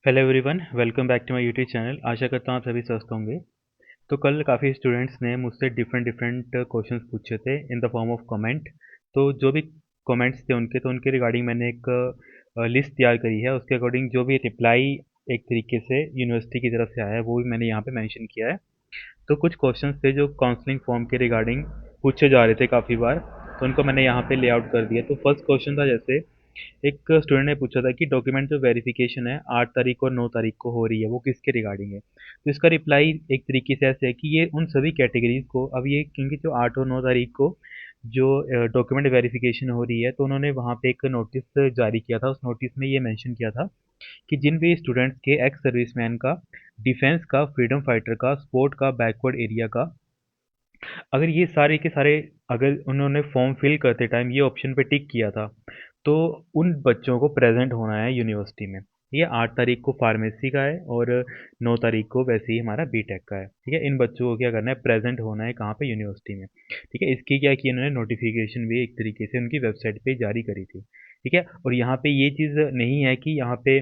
Hello everyone, welcome back to my YouTube channel. आशा करता हूँ आप सभी स्वस्थ होंगे। तो कल काफ़ी स्टूडेंट्स ने मुझसे डिफरेंट डिफरेंट क्वेश्चंस पूछे थे in the form of comment. तो जो भी कमेंट्स थे उनके रिगार्डिंग मैंने एक लिस्ट तैयार करी है। उसके अकॉर्डिंग जो भी रिप्लाई एक तरीके से यूनिवर्सिटी की तरफ से आया है वो भी मैंने यहाँ पे मेंशन किया है। तो कुछ क्वेश्चंस थे जो काउंसलिंग फॉर्म के रिगार्डिंग पूछे जा रहे थे काफ़ी बार, तो उनको मैंने यहाँ पे लेआउट कर दिया। तो फर्स्ट क्वेश्चन था, जैसे एक स्टूडेंट ने पूछा था कि डॉक्यूमेंट जो वेरिफिकेशन है 8 तारीख और 9 तारीख को हो रही है वो किसके रिगार्डिंग है। तो इसका रिप्लाई एक तरीके से ऐसे है कि ये उन सभी कैटेगरीज को, अब ये क्योंकि जो 8 और 9 तारीख को जो डॉक्यूमेंट वेरिफिकेशन हो रही है, तो उन्होंने वहाँ पे एक नोटिस जारी किया था। उस नोटिस में ये मेंशन किया था कि जिन भी स्टूडेंट्स के एक्स सर्विसमैन का, डिफेंस का, फ्रीडम फाइटर का, स्पोर्ट का, बैकवर्ड एरिया का, अगर ये सारे के सारे, अगर उन्होंने फॉर्म फिल करते टाइम ये ऑप्शन पे टिक किया था, तो उन बच्चों को प्रेजेंट होना है यूनिवर्सिटी में। ये 8 तारीख को फार्मेसी का है और 9 तारीख को वैसे ही हमारा बीटेक का है। ठीक है, इन बच्चों को क्या करना है, प्रेजेंट होना है कहाँ पे, यूनिवर्सिटी में। ठीक है, इसकी क्या कि इन्होंने नोटिफिकेशन भी एक तरीके से उनकी वेबसाइट पे जारी करी थी। ठीक है, और यहाँ पे ये चीज़ नहीं है कि यहाँ पे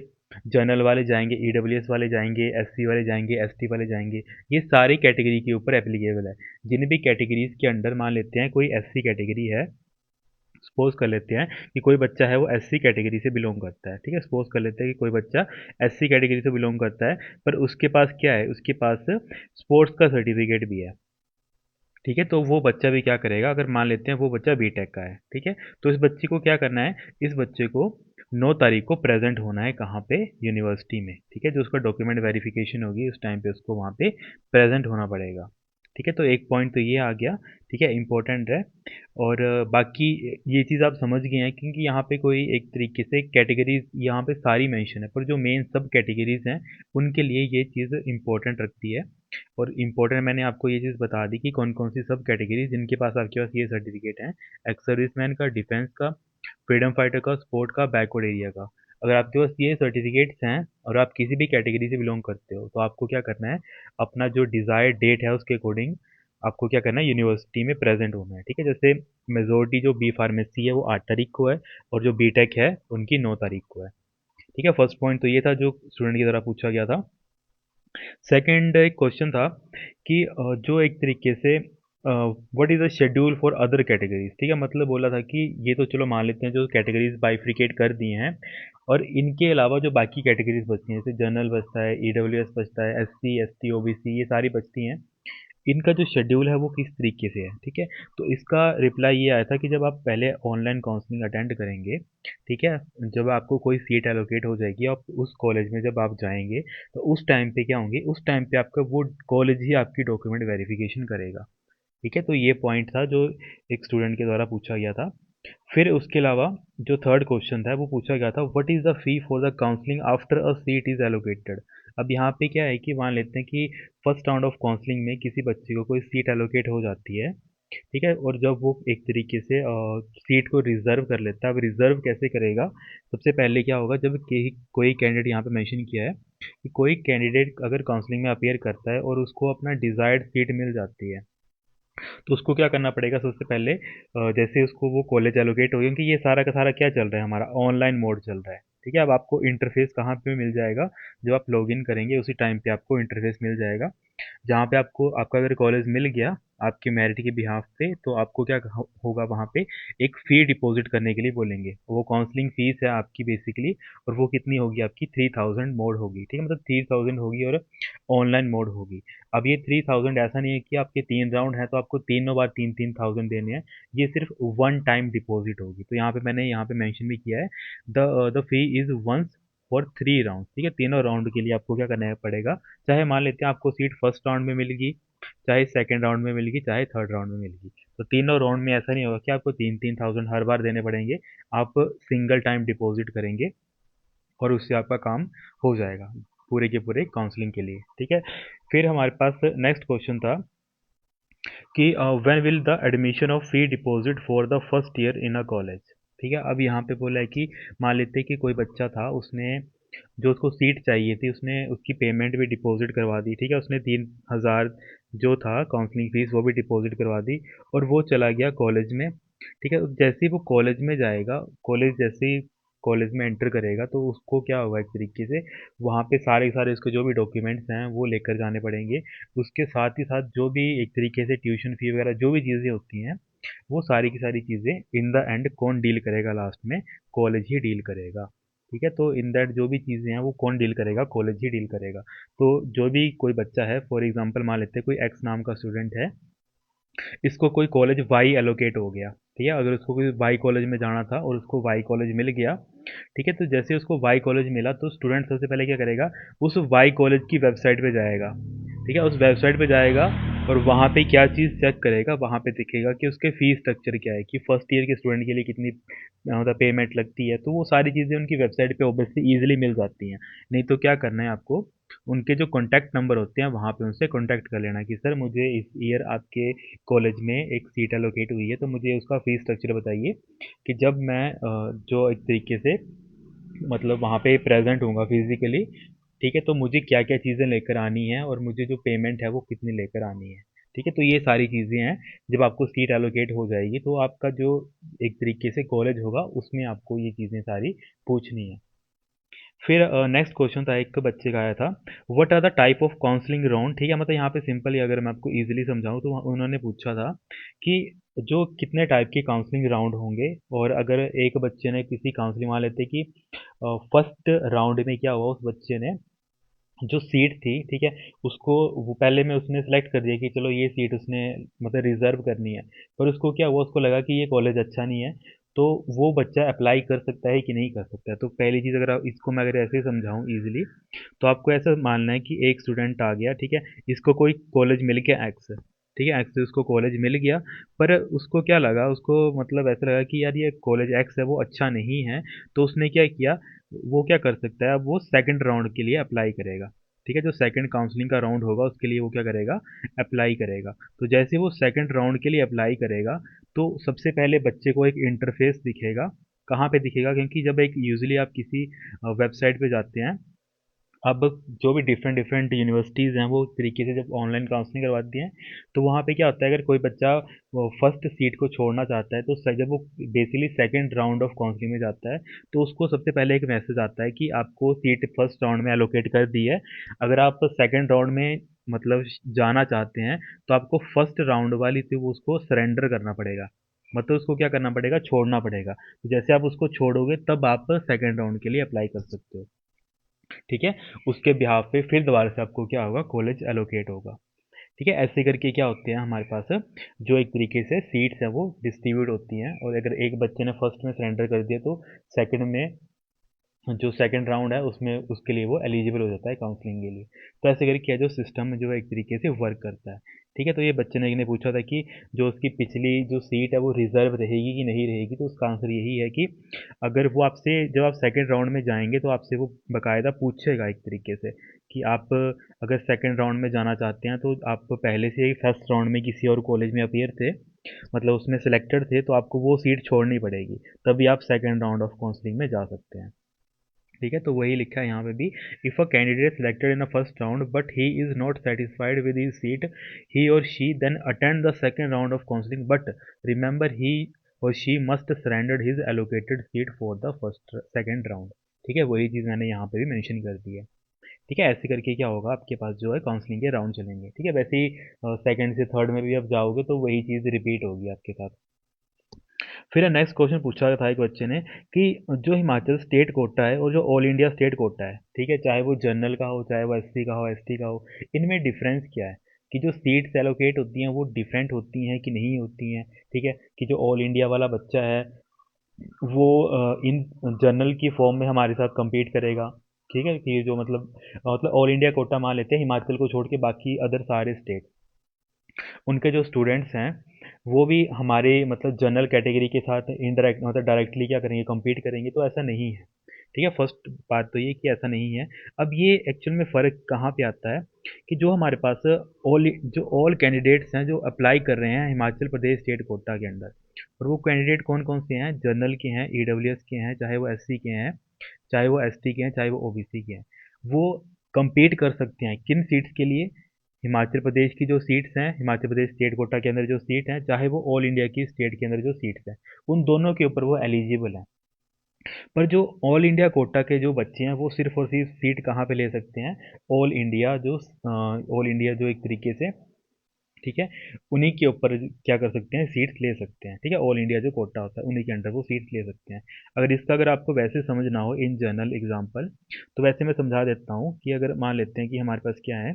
जनरल वाले जाएंगे, ईडब्ल्यूएस वाले जाएंगे, एससी वाले जाएंगे, एसटी वाले जाएंगे। ये सारी कैटेगरी के ऊपर एप्लीकेबल है। जिन भी कैटेगरीज के अंडर, मान लेते हैं कोई एससी कैटेगरी है, सपोज कर लेते हैं कि कोई बच्चा है वो एससी कैटेगरी से बिलोंग करता है। ठीक है, सपोज कर लेते हैं कि कोई बच्चा एससी कैटेगरी से बिलोंग करता है, पर उसके पास क्या है, उसके पास स्पोर्ट्स का सर्टिफिकेट भी है। ठीक है, तो वो बच्चा भी क्या करेगा, अगर मान लेते हैं वो बच्चा बीटेक का है, ठीक है, तो इस बच्चे को क्या करना है, इस बच्चे को 9 तारीख को प्रेजेंट होना है कहाँ पे, यूनिवर्सिटी में। ठीक है, जो उसका डॉक्यूमेंट वेरिफिकेशन होगी उस टाइम पे उसको वहाँ पे प्रेजेंट होना पड़ेगा। ठीक है, तो एक पॉइंट तो ये आ गया। ठीक है, इंपॉर्टेंट है। और बाकी ये चीज़ आप समझ गए हैं, क्योंकि यहाँ पे कोई एक तरीके से कैटेगरीज यहाँ पे सारी मेंशन है, पर जो मेन सब कैटेगरीज हैं उनके लिए ये चीज़ इंपॉर्टेंट रखती है। और इम्पोर्टेंट मैंने आपको ये चीज़ बता दी कि कौन कौन सी सब कैटेगरी जिनके पास, आपके पास ये सर्टिफिकेट हैं, एक्स सर्विसमैन का, डिफेंस का, फ्रीडम फाइटर का, स्पोर्ट का, बैकवर्ड एरिया का। अगर आपके पास ये सर्टिफिकेट्स हैं और आप किसी भी कैटेगरी से बिलोंग करते हो, तो आपको क्या करना है, अपना जो डिज़ायर्ड डेट है उसके अकॉर्डिंग आपको क्या करना है, यूनिवर्सिटी में प्रेजेंट होना है। ठीक है, जैसे मेजोरिटी जो बी फार्मेसी है वो 8 तारीख को है, और जो बी टेक है उनकी 9 तारीख को है। ठीक है, फर्स्ट पॉइंट तो ये था जो स्टूडेंट की तरह पूछा गया था। सेकंड एक क्वेश्चन था कि जो एक तरीके से what is the schedule for other categories. ठीक है, मतलब बोला था कि ये तो चलो मान लेते हैं जो कैटेगरीज बाइफ्रिकेट कर दिए हैं, और इनके अलावा जो बाकी कैटेगरीज बचती हैं, जैसे जनरल बचता है, ईडब्ल्यूएस बचता है, एससी एसटी ओबीसी, ये सारी बचती हैं, इनका जो शेड्यूल है वो किस तरीके से है। ठीक है, तो इसका रिप्लाई ये आया था कि जब आप पहले ऑनलाइन काउंसलिंग अटेंड करेंगे, ठीक है, जब आपको कोई सीट एलोकेट हो जाएगी, आप उस कॉलेज में जब आप जाएंगे, तो उस टाइम पे क्या होंगे, उस टाइम पे आपका वो कॉलेज ही आपकी डॉक्यूमेंट वेरिफिकेशन करेगा। ठीक है, तो ये पॉइंट था जो एक स्टूडेंट के द्वारा पूछा गया था। फिर उसके अलावा जो थर्ड क्वेश्चन था वो पूछा गया था, what is the fee for the counselling after a seat is allocated. अब यहाँ पे क्या है कि मान लेते हैं कि फर्स्ट राउंड ऑफ काउंसलिंग में किसी बच्चे को कोई सीट एलोकेट हो जाती है। ठीक है, और जब वो एक तरीके से सीट को रिजर्व कर लेता है। अब रिजर्व कैसे करेगा, सबसे पहले क्या होगा, जब कोई कैंडिडेट, यहाँ पे मेंशन किया है कि कोई कैंडिडेट अगर काउंसलिंग में अपेयर करता है और उसको अपना डिज़ायर्ड सीट मिल जाती है, तो उसको क्या करना पड़ेगा, सबसे पहले जैसे उसको वो कॉलेज एलोकेट हो गया, क्योंकि ये सारा का सारा क्या चल रहा है, हमारा ऑनलाइन मोड चल रहा है। ठीक है, अब आपको इंटरफेस कहाँ पे मिल जाएगा, जब आप लॉगिन करेंगे उसी टाइम पे आपको इंटरफेस मिल जाएगा, जहाँ पे आपको, आपका अगर कॉलेज मिल गया आपके मेरिट के बिहाफ पे, तो आपको क्या होगा, वहाँ पे एक फ़ी डिपॉजिट करने के लिए बोलेंगे। वो काउंसलिंग फ़ीस है आपकी बेसिकली, और वो कितनी होगी आपकी, 3000 मोड होगी। ठीक है, मतलब 3000 होगी और ऑनलाइन मोड होगी। अब ये 3000 ऐसा नहीं है कि आपके 3 राउंड हैं तो आपको तीनों बार 3,000 देने हैं। ये सिर्फ वन टाइम डिपॉजिट होगी। तो यहाँ पे मैंने यहाँ पे मेंशन भी किया है, the fee is once for 3 round. ठीक है, तीनों राउंड के लिए आपको क्या करना पड़ेगा, चाहे मान लेते हैं आपको सीट फर्स्ट राउंड में मिलेगी, चाहे सेकंड राउंड में मिलेगी, चाहे थर्ड राउंड में मिलेगी, तो तीनों राउंड में ऐसा नहीं होगा कि आपको 3,000 हर बार देने पड़ेंगे। आप सिंगल टाइम डिपॉजिट करेंगे और उससे आपका काम हो जाएगा पूरे के पूरे काउंसलिंग के लिए। ठीक है, फिर हमारे पास नेक्स्ट क्वेश्चन था कि when will the admission of fee deposit for the first year in a college. ठीक है, अब यहाँ पे बोला है कि मान लेते हैं कि कोई बच्चा था, उसने जो उसको सीट चाहिए थी उसने उसकी पेमेंट भी डिपॉजिट करवा दी। ठीक है, उसने 3,000 जो था काउंसलिंग फीस वो भी डिपॉजिट करवा दी, और वो चला गया कॉलेज में। ठीक है, जैसे ही वो कॉलेज में जाएगा, कॉलेज जैसे ही कॉलेज में एंटर करेगा तो उसको क्या होगा, एक तरीके से वहाँ पे सारे सारे उसके जो भी डॉक्यूमेंट्स हैं वो लेकर जाने पड़ेंगे। उसके साथ ही साथ जो भी एक तरीके से ट्यूशन फी वगैरह जो भी चीज़ें होती हैं, वो सारी की सारी चीज़ें इन द एंड कौन डील करेगा लास्ट में, कॉलेज ही डील करेगा। ठीक है, तो इन दैट जो भी चीज़ें हैं वो कौन डील करेगा, कॉलेज ही डील करेगा। तो जो भी कोई बच्चा है, फॉर एग्जांपल मान लेते हैं कोई एक्स नाम का स्टूडेंट है, इसको कोई कॉलेज वाई एलोकेट हो गया। ठीक है, अगर उसको कोई वाई कॉलेज में जाना था और उसको वाई कॉलेज मिल गया, ठीक है, तो जैसे उसको वाई कॉलेज मिला तो स्टूडेंट सबसे पहले क्या करेगा, उस वाई कॉलेज की वेबसाइट पे जाएगा। ठीक है, उस वेबसाइट पे जाएगा और वहाँ पे क्या चीज़ चेक करेगा, वहाँ पे दिखेगा कि उसके फीस स्ट्रक्चर क्या है, कि फर्स्ट ईयर के स्टूडेंट के लिए कितनी मतलब पेमेंट लगती है। तो वो सारी चीज़ें उनकी वेबसाइट पे ऑब्वियसली ईजिली मिल जाती हैं। नहीं तो क्या करना है आपको, उनके जो कॉन्टैक्ट नंबर होते हैं वहाँ पे उनसे कॉन्टैक्ट कर लेना कि सर मुझे इस ईयर आपके कॉलेज में एक सीट एलोकेट हुई है, तो मुझे उसका फ़ीस स्ट्रक्चर बताइए कि जब मैं जो एक तरीके से मतलब वहाँ पे प्रेजेंट होऊंगा फिजिकली, ठीक है, तो मुझे क्या क्या चीज़ें लेकर आनी है और मुझे जो पेमेंट है वो कितनी लेकर आनी है। ठीक है, तो ये सारी चीज़ें हैं। जब आपको सीट एलोकेट हो जाएगी तो आपका जो एक तरीके से कॉलेज होगा उसमें आपको ये चीज़ें सारी पूछनी है। फिर नेक्स्ट क्वेश्चन था, एक बच्चे का आया था, what are the type of counselling round. ठीक है, मतलब यहाँ पे सिंपली अगर मैं आपको इजीली समझाऊँ तो उन्होंने पूछा था कि जो कितने टाइप के काउंसलिंग राउंड होंगे, और अगर एक बच्चे ने किसी काउंसलिंग मान लेते कि फर्स्ट राउंड में क्या हुआ, उस बच्चे ने जो सीट थी, ठीक है, उसको वो पहले में उसने सेलेक्ट कर दिया कि चलो ये सीट उसने मतलब रिजर्व करनी है, पर उसको क्या हुआ, उसको लगा कि ये कॉलेज अच्छा नहीं है, तो वो बच्चा अप्लाई कर सकता है कि नहीं कर सकता है। तो पहली चीज़, अगर इसको मैं अगर ऐसे समझाऊं इजीली, तो आपको ऐसा मानना है कि एक स्टूडेंट आ गया, ठीक है, इसको कोई कॉलेज मिल गया एक्स, ठीक है, एक्स से उसको कॉलेज मिल गया, पर उसको क्या लगा, उसको मतलब ऐसा लगा कि यार ये कॉलेज एक्स है वो अच्छा नहीं है, तो उसने क्या किया, वो क्या कर सकता है, अब वो सेकंड राउंड के लिए अप्लाई करेगा। ठीक है, जो सेकंड काउंसलिंग का राउंड होगा उसके लिए वो क्या करेगा, अप्लाई करेगा। तो जैसे वो सेकंड राउंड के लिए अप्लाई करेगा, तो सबसे पहले बच्चे को एक इंटरफेस दिखेगा। कहाँ पे दिखेगा, क्योंकि जब एक यूजुअली आप किसी वेबसाइट पे जाते हैं, अब जो भी डिफरेंट डिफरेंट यूनिवर्सिटीज़ हैं वो एक तरीके से जब ऑनलाइन काउंसलिंग करवाती हैं, तो वहाँ पे क्या होता है, अगर कोई बच्चा फर्स्ट सीट को छोड़ना चाहता है, तो जब वो basically second round of counselling में जाता है, तो उसको सबसे पहले एक मैसेज आता है कि आपको सीट फर्स्ट राउंड में एलोकेट कर दी है। अगर आप सेकंड राउंड में मतलब जाना चाहते हैं, तो आपको फर्स्ट राउंड वाली थी वो उसको सरेंडर करना पड़ेगा, मतलब उसको क्या करना पड़ेगा, छोड़ना पड़ेगा। तो जैसे आप उसको छोड़ोगे तब आप सेकंड राउंड के लिए अप्लाई कर सकते हो। ठीक है, उसके बिहाफ पे फिर दोबारा से आपको क्या होगा, कॉलेज एलोकेट होगा। ठीक है, ऐसे करके क्या होते हैं हमारे पास, जो एक तरीके से सीट्स हैं वो डिस्ट्रीब्यूट होती हैं, और अगर एक बच्चे ने फर्स्ट में सरेंडर कर दिया तो सेकंड में जो सेकंड राउंड है उसमें उसके लिए वो एलिजिबल हो जाता है काउंसलिंग के लिए। तो ऐसे करके क्या जो सिस्टम जो है एक तरीके से वर्क करता है। ठीक है, तो ये बच्चे ने पूछा था कि जो उसकी पिछली जो सीट है वो रिजर्व रहेगी कि नहीं रहेगी, तो उसका आंसर यही है कि अगर वो आपसे जब आप सेकंड राउंड में जाएंगे तो आपसे वो बकायदा पूछेगा एक तरीके से कि आप अगर सेकंड राउंड में जाना चाहते हैं, तो आप पहले से ही फर्स्ट राउंड में किसी और कॉलेज में अपियर थे, मतलब उसमें सिलेक्टेड थे, तो आपको वो सीट छोड़नी पड़ेगी, तभी आप सेकंड राउंड ऑफ काउंसलिंग में जा सकते हैं। ठीक है, तो वही लिखा है यहाँ पे भी, if a candidate selected in the first round but he is not satisfied with his seat, he or she then attend the second round of counselling, but remember he or she must surrender his allocated seat for the first second round. ठीक है, वही चीज़ मैंने यहाँ पे भी mention कर दी है। ठीक है, ऐसे करके क्या होगा, आपके पास जो है काउंसलिंग के राउंड चलेंगे। ठीक है, वैसे ही सेकंड से थर्ड में भी आप जाओगे तो वही चीज़ रिपीट होगी आपके साथ। फिर नेक्स्ट क्वेश्चन पूछा था एक बच्चे ने कि जो हिमाचल स्टेट कोटा है और जो ऑल इंडिया स्टेट कोटा है, ठीक है, चाहे वो जनरल का हो, चाहे वो एससी का हो, एसटी का हो, इनमें डिफरेंस क्या है, कि जो सीट्स एलोकेट होती हैं वो डिफरेंट होती हैं कि नहीं होती हैं। ठीक है, कि जो ऑल इंडिया वाला बच्चा है वो इन जनरल की फॉर्म में हमारे साथ compete करेगा। ठीक है, कि जो मतलब ऑल इंडिया कोटा मान लेते हैं हिमाचल को छोड़ के बाकी अदर सारे स्टेट, उनके जो स्टूडेंट्स हैं वो भी हमारे मतलब जनरल कैटेगरी के साथ इनडायरेक्ट मतलब डायरेक्टली क्या करेंगे, compete करेंगे, तो ऐसा नहीं है। ठीक है, फर्स्ट बात तो ये कि ऐसा नहीं है। अब ये एक्चुअल में फ़र्क कहाँ पे आता है, कि जो हमारे पास ऑल कैंडिडेट्स हैं जो अप्लाई कर रहे हैं हिमाचल प्रदेश स्टेट कोटा के अंदर, और वो कैंडिडेट कौन कौन से हैं, जनरल के हैं, ईडब्ल्यूएस के हैं, चाहे वो एससी के हैं, चाहे वो एसटी के हैं, चाहे वो ओबीसी के हैं, वो compete कर सकते हैं किन सीट्स के लिए, हिमाचल प्रदेश की जो सीट्स हैं, हिमाचल प्रदेश स्टेट कोटा के अंदर जो सीट हैं, चाहे वो ऑल इंडिया की स्टेट के अंदर जो सीट्स हैं, उन दोनों के ऊपर वो एलिजिबल हैं। पर जो ऑल इंडिया कोटा के जो बच्चे हैं वो सिर्फ और सिर्फ सीट कहाँ पे ले सकते हैं, ऑल इंडिया जो एक तरीके से, ठीक है, उन्हीं के ऊपर क्या कर सकते हैं, सीट्स ले सकते हैं, ठीक है, ऑल इंडिया जो कोटा होता है उन्हीं के अंडर वो सीट्स ले सकते हैं। अगर आपको वैसे समझना हो इन जनरल एग्जांपल, तो वैसे मैं समझा देता हूँ कि अगर मान लेते हैं कि हमारे पास क्या है,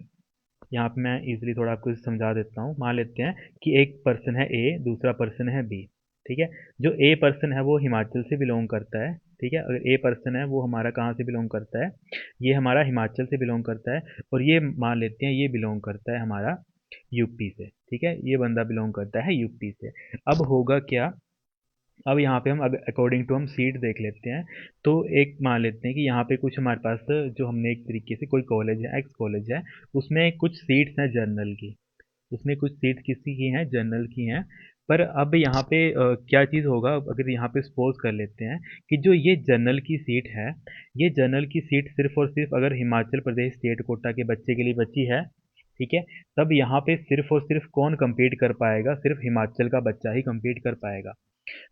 यहाँ पे मैं इजीली थोड़ा आपको समझा देता हूँ। मान लेते हैं कि एक पर्सन है ए, दूसरा पर्सन है बी, ठीक है। जो ए पर्सन है वो हिमाचल से बिलोंग करता है, ठीक है। अगर ए पर्सन है वो हमारा कहाँ से बिलोंग करता है, ये हमारा हिमाचल से बिलोंग करता है, और ये मान लेते हैं ये बिलोंग करता है हमारा यूपी से, ठीक है, ये बंदा बिलोंग करता है यूपी से। अब होगा क्या, अब यहाँ पे हम अकॉर्डिंग टू हम सीट देख लेते हैं। तो एक मान लेते हैं कि यहाँ पे कुछ हमारे पास जो हमने एक तरीके से कोई कॉलेज है, एक्स कॉलेज है, उसमें कुछ सीट्स हैं जर्नल की, उसमें कुछ सीट्स किसी की हैं, जनरल की हैं। पर अब यहाँ पे क्या चीज़ होगा, अगर यहाँ पे सपोज कर लेते हैं कि जो ये जनरल की सीट है, ये जनरल की सीट सिर्फ और सिर्फ अगर हिमाचल प्रदेश स्टेट कोटा के बच्चे के लिए बची है, ठीक है, तब यहाँ पे सिर्फ और सिर्फ कौन compete कर पाएगा, सिर्फ हिमाचल का बच्चा ही compete कर पाएगा।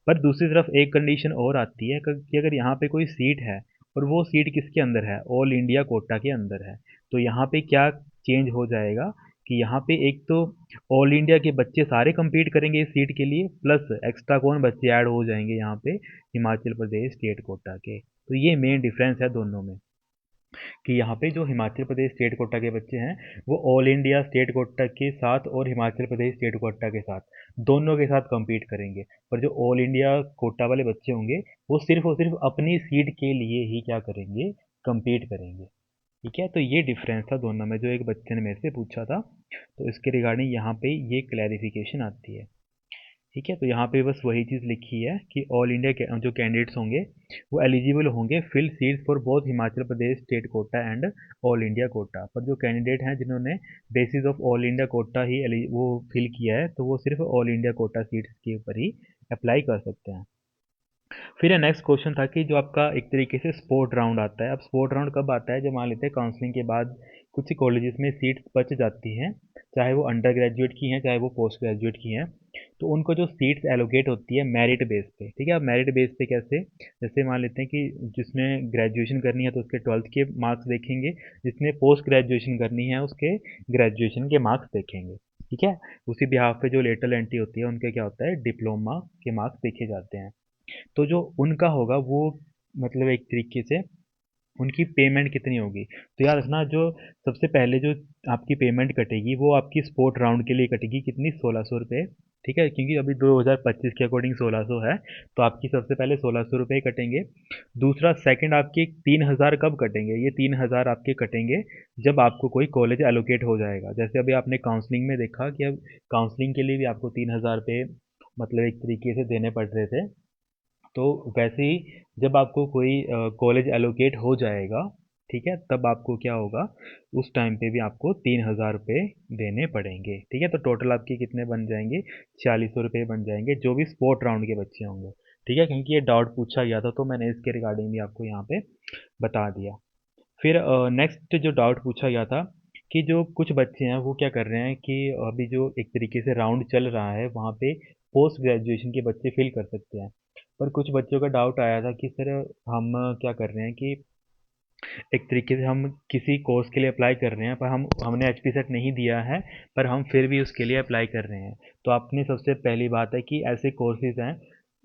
पर दूसरी तरफ एक कंडीशन और आती है कि अगर यहाँ पे कोई सीट है और वो सीट किसके अंदर है, ऑल इंडिया कोटा के अंदर है, तो यहाँ पे क्या चेंज हो जाएगा कि यहाँ पे एक तो ऑल इंडिया के बच्चे सारे compete करेंगे इस सीट के लिए, प्लस एक्स्ट्रा कौन बच्चे ऐड हो जाएंगे यहाँ पे, हिमाचल प्रदेश स्टेट कोटा के। तो ये मेन डिफरेंस है दोनों में, कि यहाँ पे जो हिमाचल प्रदेश स्टेट कोटा के बच्चे हैं वो ऑल इंडिया स्टेट कोटा के साथ और हिमाचल प्रदेश स्टेट कोटा के साथ दोनों के साथ compete करेंगे। पर जो ऑल इंडिया कोटा वाले बच्चे होंगे वो सिर्फ और सिर्फ अपनी सीट के लिए ही क्या करेंगे, compete करेंगे, ठीक है। तो ये डिफरेंस था दोनों में, जो एक बच्चे ने मेरे से पूछा था, तो इसके रिगार्डिंग यहाँ पे ये क्लैरिफिकेशन आती है, ठीक है। तो यहाँ पे बस वही चीज़ लिखी है कि ऑल इंडिया के जो कैंडिडेट्स होंगे वो एलिजिबल होंगे fill seats for both Himachal Pradesh state quota and all India quota. पर जो कैंडिडेट हैं जिन्होंने basis of all India quota ही वो फिल किया है, तो वो सिर्फ ऑल इंडिया कोटा सीट्स के ऊपर ही अप्लाई कर सकते हैं। फिर नेक्स्ट क्वेश्चन था कि जो आपका एक तरीके से स्पोर्ट राउंड आता है। अब स्पोर्ट राउंड कब आता है, जब मान लेते हैं काउंसलिंग के बाद कुछ कॉलेजेस में सीट्स बच जाती हैं, चाहे वो अंडर ग्रेजुएट की हैं चाहे वो पोस्ट ग्रेजुएट की हैं, तो उनको जो सीट्स एलोकेट होती है मेरिट बेस पे, ठीक है। अब मेरिट बेस पे कैसे, जैसे मान लेते हैं कि जिसने ग्रेजुएशन करनी है तो उसके 12th के मार्क्स देखेंगे, जिसने पोस्ट ग्रेजुएशन करनी है उसके ग्रेजुएशन के मार्क्स देखेंगे, ठीक है। उसी बिहाफ पे जो लेटर एंट्री होती है उनके क्या होता है, डिप्लोमा के मार्क्स देखे जाते हैं। तो जो उनका होगा वो मतलब एक तरीके से उनकी पेमेंट कितनी होगी, तो याद रखना जो सबसे पहले जो आपकी पेमेंट कटेगी वो आपकी स्पोर्ट राउंड के लिए कटेगी, कितनी, 1600 रुपये, ठीक है, क्योंकि अभी 2025 के अकॉर्डिंग 1600 है, तो आपकी सबसे पहले 1600 रुपये कटेंगे। दूसरा सेकंड आपके 3000 कब कटेंगे, ये 3000 आपके कटेंगे जब आपको कोई कॉलेज एलोकेट हो जाएगा। जैसे अभी आपने काउंसलिंग में देखा कि अब काउंसलिंग के लिए भी आपको 3000 रुपये मतलब एक तरीके से देने पड़ रहे थे, तो वैसे ही जब आपको कोई कॉलेज एलोकेट हो जाएगा, ठीक है, तब आपको क्या होगा, उस टाइम पे भी आपको 3000 रुपये देने पड़ेंगे, ठीक है। तो टोटल आपके कितने बन जाएंगे, 4600 रुपये बन जाएंगे, जो भी स्पोर्ट राउंड के बच्चे होंगे, ठीक है, क्योंकि ये डाउट पूछा गया था तो मैंने इसके रिगार्डिंग भी आपको यहाँ पे बता दिया। फिर नेक्स्ट जो डाउट पूछा गया था कि जो कुछ बच्चे हैं वो क्या कर रहे हैं कि अभी जो एक तरीके से राउंड चल रहा है वहाँ पे पोस्ट ग्रेजुएशन के बच्चे फिल कर सकते हैं। पर कुछ बच्चों का डाउट आया था कि सर हम क्या कर रहे हैं कि एक तरीके से हम किसी कोर्स के लिए अप्लाई कर रहे हैं पर हमने एचपी सेट नहीं दिया है, पर हम फिर भी उसके लिए अप्लाई कर रहे हैं। तो आपने सबसे पहली बात है कि ऐसे कोर्सेज हैं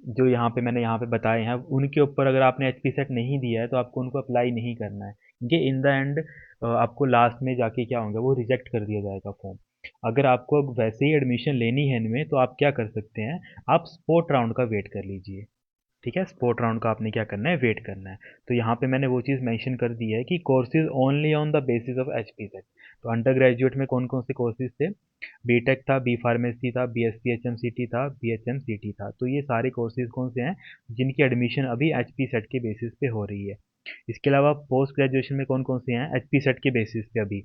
जो यहाँ पे मैंने यहाँ पे बताए हैं, उनके ऊपर अगर आपने एचपी सेट नहीं दिया है तो आपको उनको अप्लाई नहीं करना है, क्योंकि इन द एंड आपको लास्ट में जाके क्या होगा, वो रिजेक्ट कर दिया जाएगा फॉर्म। अगर आपको वैसे ही एडमिशन लेनी है इनमें तो आप क्या कर सकते हैं, आप स्पोर्ट राउंड का वेट कर लीजिए, ठीक है। स्पोर्ट राउंड का आपने क्या करना है, वेट करना है। तो यहाँ पे मैंने वो चीज़ मेंशन कर दी है कि courses only on the basis of HP set. तो अंडर ग्रेजुएट में कौन कौन से कोर्सेज थे, बीटेक था, बी फार्मेसी था, बीएससी एचएमसीटी था, बीएचएमसीटी था। तो ये सारे कोर्सेज कौन से हैं जिनकी एडमिशन अभी एचपी सेट के बेसिस पे हो रही है। इसके अलावा पोस्ट ग्रेजुएशन में कौन कौन से हैं एचपी सेट के बेसिस पे अभी,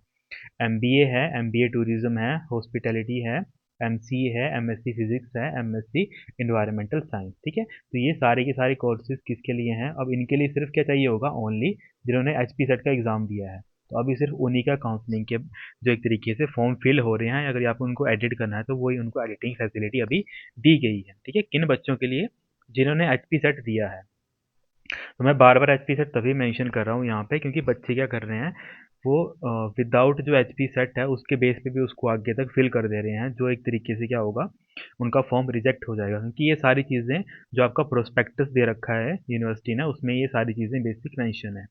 एमबीए है, एमबीए टूरिज्म है, हॉस्पिटैलिटी है, एमसीए है, एमएससी फिजिक्स है, एमएससी इन्वायरमेंटल साइंस, ठीक है। तो ये सारे के सारे कोर्सेज किसके लिए हैं, अब इनके लिए सिर्फ क्या चाहिए होगा, ओनली जिन्होंने एचपी सेट का एग्ज़ाम दिया है। तो अभी सिर्फ उन्हीं का काउंसलिंग के जो एक तरीके से फॉर्म फिल हो रहे हैं, अगर आपको उनको एडिट करना है तो वही उनको एडिटिंग फैसिलिटी अभी दी गई है, ठीक है, किन बच्चों के लिए, जिन्होंने एचपी सेट दिया है। तो मैं बार बार एच पी सेट तभी मेंशन कर रहा हूँ यहाँ पे, क्योंकि बच्चे क्या कर रहे हैं, वो विदाउट जो एच पी सेट है उसके बेस पे भी उसको आगे तक फिल कर दे रहे हैं, जो एक तरीके से क्या होगा, उनका फॉर्म रिजेक्ट हो जाएगा, क्योंकि ये सारी चीज़ें जो आपका प्रोस्पेक्टस दे रखा है यूनिवर्सिटी ने, उसमें ये सारी चीज़ें बेसिक मेंशन है।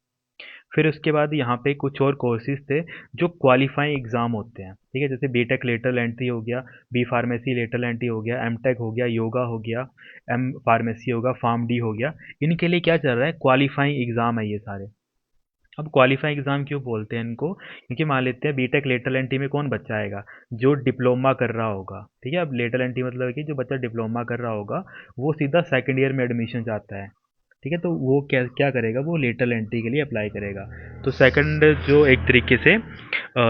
फिर उसके बाद यहाँ पे कुछ और कोर्सेज थे जो क्वालिफाइंग एग्ज़ाम होते हैं, ठीक है, जैसे बीटेक लेटरल एंट्री हो गया, बी फार्मेसी लेटरल एंट्री हो गया, एम टेक हो गया, योगा हो गया, एम फार्मेसी होगा, फार्म डी हो गया। इनके लिए क्या चल रहा है, क्वालिफाइंग एग्ज़ाम है ये सारे। अब क्वालिफाइंग एग्ज़ाम क्यों बोलते हैं इनको, क्योंकि मान लेते हैं बीटेक लेटरल एंट्री में कौन बच्चा आएगा, जो डिप्लोमा कर रहा होगा, ठीक है। अब लेटरल एंट्री मतलब है कि जो बच्चा डिप्लोमा कर रहा होगा वो सीधा सेकेंड ईयर में एडमिशन चाहता है, ठीक है। तो वो क्या क्या करेगा, वो लेटरल एंट्री के लिए अप्लाई करेगा। तो सेकंड जो एक तरीके से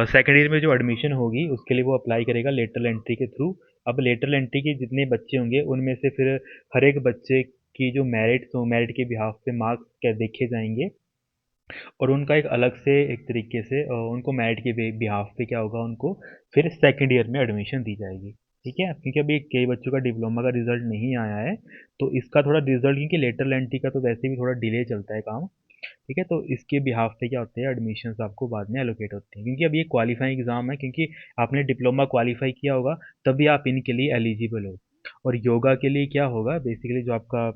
सेकंड ईयर में जो एडमिशन होगी उसके लिए वो अप्लाई करेगा लेटरल एंट्री के थ्रू। अब लेटरल एंट्री के जितने बच्चे होंगे उनमें से फिर हर एक बच्चे की जो मेरिट्स हो, मेरिट के बिहाफ पे मार्क्स क्या देखे जाएंगे, और उनका एक अलग से एक तरीके से उनको मेरिट के बिहाफ पे क्या होगा, उनको फिर सेकंड ईयर में एडमिशन दी जाएगी, ठीक है। क्योंकि अभी कई बच्चों का डिप्लोमा का रिजल्ट नहीं आया है, तो इसका थोड़ा रिजल्ट, क्योंकि लेटरल एंट्री का तो वैसे भी थोड़ा डिले चलता है काम, ठीक है। तो इसके बिहाफ पे क्या होते हैं, एडमिशन आपको बाद में एलोकेट होते हैं, क्योंकि अब ये क्वालिफाइंग एग्जाम है, क्योंकि आपने डिप्लोमा क्वालिफाई किया होगा तभी आप इनके लिए एलिजिबल हो। और योगा के लिए क्या होगा, बेसिकली जो आपका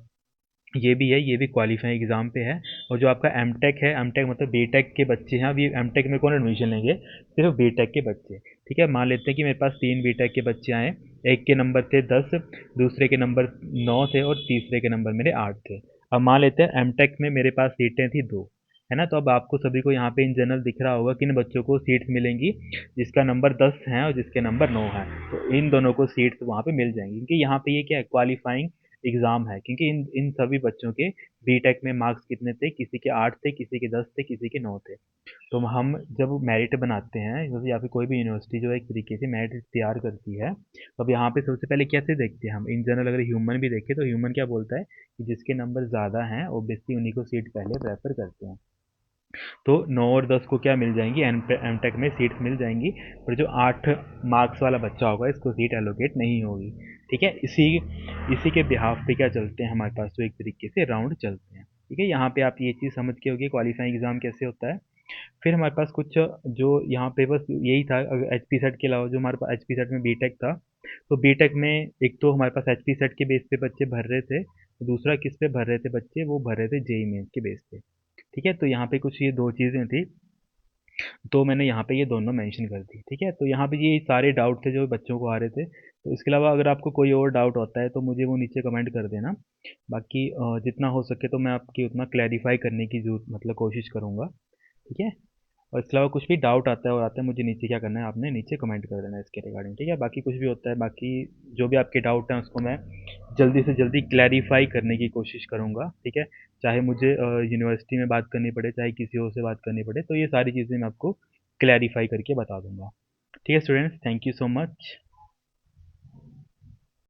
ये भी है, ये भी क्वालिफाइंग एग्ज़ाम पे है। और जो आपका एम टेक है, एम टेक मतलब बी टेक के बच्चे हैं, अभी एम टेक में कौन एडमिशन लेंगे, सिर्फ बी टेक के बच्चे, ठीक है। मान लेते हैं कि मेरे पास 3 बी टेक के बच्चे आए, एक के नंबर थे 10, दूसरे के नंबर 9 थे और तीसरे के नंबर मेरे 8 थे। अब मान लेते हैं एम टेक में मेरे पास सीटें थी 2, है ना। तो अब आपको सभी को यहाँ पे इन जनरल दिख रहा होगा किन बच्चों को सीट्स मिलेंगी, जिसका नंबर 10 है और जिसके नंबर 9 है, तो इन दोनों को सीट्स वहाँ पे मिल जाएंगी, क्योंकि यहाँ पे ये क्या है, क्वालिफाइंग एग्ज़ाम है, क्योंकि इन इन सभी बच्चों के बीटेक में मार्क्स कितने थे, किसी के 8 थे, किसी के 10 थे, किसी के 9 थे। तो हम जब मेरिट बनाते हैं, जैसे या फिर कोई भी यूनिवर्सिटी जो एक तरीके से मेरिट तैयार करती है, तो अब यहाँ पे सबसे पहले कैसे देखते हैं हम, इन जनरल अगर ह्यूमन भी देखें तो ह्यूमन क्या बोलता है कि जिसके नंबर ज़्यादा हैं ओब्वियसली उन्हीं को सीट पहले प्रेफर करते हैं। तो 9 और 10 को क्या मिल जाएंगी, एम टेक में सीट्स मिल जाएंगी, पर जो 8 मार्क्स वाला बच्चा होगा इसको सीट एलोकेट नहीं होगी, ठीक है। इसी इसी के बिहाफ पे क्या चलते हैं हमारे पास, तो एक तरीके से राउंड चलते हैं, ठीक है। यहाँ पे आप ये चीज़ समझ के होगी क्वालिफाइंग एग्जाम कैसे होता है। फिर हमारे पास कुछ जो यहाँ पे बस यही था, एच पी सेट के अलावा जो हमारे पास एच पी सेट में बी टेक था, तो बी टेक में एक तो हमारे पास एच पी सेट के बेस पे बच्चे भर रहे थे, दूसरा किस पे भर रहे थे बच्चे, वो भर रहे थे जेई मेंस के बेस पे, ठीक है। तो यहाँ पे कुछ ये 2 चीज़ें थी, तो मैंने यहाँ पे ये दोनों मेंशन कर दी, ठीक है। तो यहाँ पे ये सारे डाउट थे जो बच्चों को आ रहे थे। तो इसके अलावा अगर आपको कोई और डाउट होता है तो मुझे वो नीचे कमेंट कर देना। बाकी जितना हो सके तो मैं आपकी उतना क्लैरिफाई करने की जरूर मतलब कोशिश करूँगा, ठीक है। और इसके अलावा कुछ भी डाउट आता है और आता है, मुझे नीचे क्या करना है, आपने नीचे कमेंट कर देना इसके रिगार्डिंग, ठीक है। बाकी कुछ भी होता है, बाकी जो भी आपके डाउट हैं उसको मैं जल्दी से जल्दी क्लैरिफाई करने की कोशिश करूँगा, ठीक है। चाहे मुझे यूनिवर्सिटी में बात करनी पड़े, चाहे किसी और से बात करनी पड़े, तो ये सारी चीज़ें मैं आपको क्लैरिफाई करके बता दूंगा, ठीक है students. Thank you so much.